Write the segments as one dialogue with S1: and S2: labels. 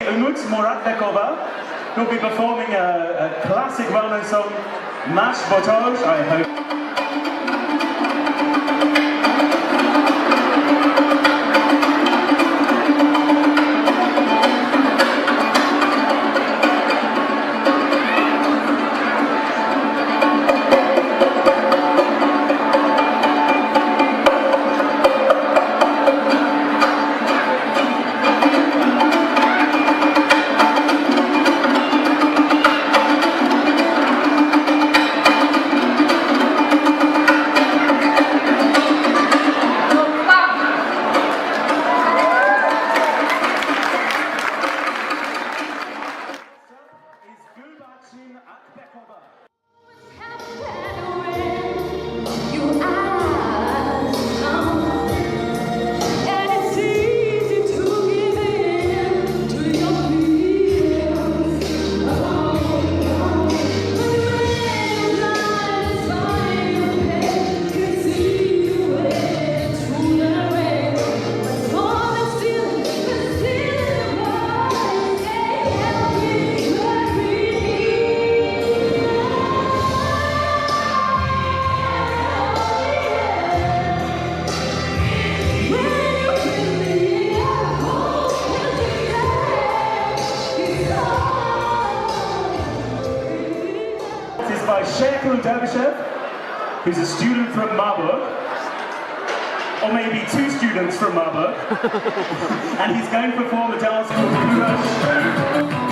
S1: Umut Muratbekova, who'll be performing a classic well-known song, Mash Potage, I hope. By Sherkul Dervishev, who's a student from Marburg, or maybe two students from Marburg, and he's going to perform a dance called Kurash.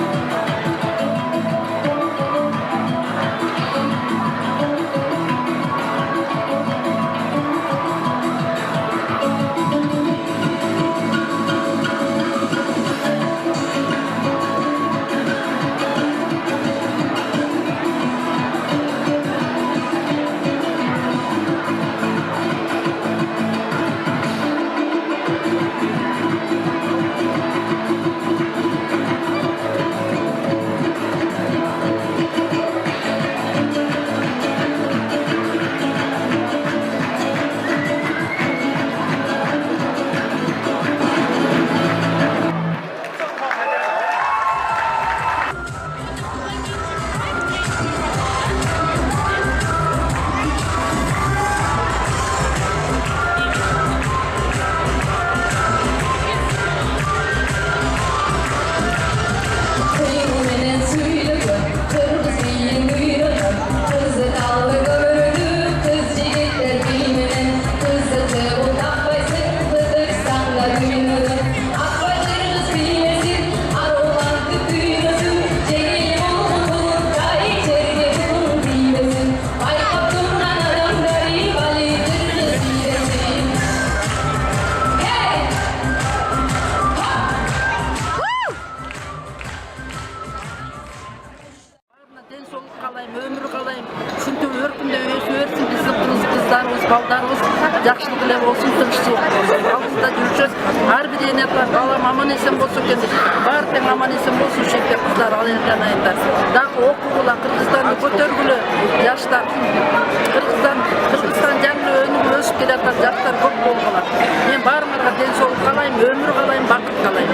S2: Ömür kalayım. Çünkü örkünde öğüsün bizim kızlarımız, baldarımız yaxşılık ile olsun, tırışçılık olsun. Altında жүрчүз, her bir denet var. Balam aman esen bolsun kendi. Barten aman esen bolsun şekilde kızlar alayından aytar. Daha okula Kırgızstan'ı көтөргүлө yaşlar. Kırgızstan canlı önüp ösüp kelatар жаштар көп болгула. Men barыңарга ден соолук каалайм, өмүр каалайм, бакыт каалайм.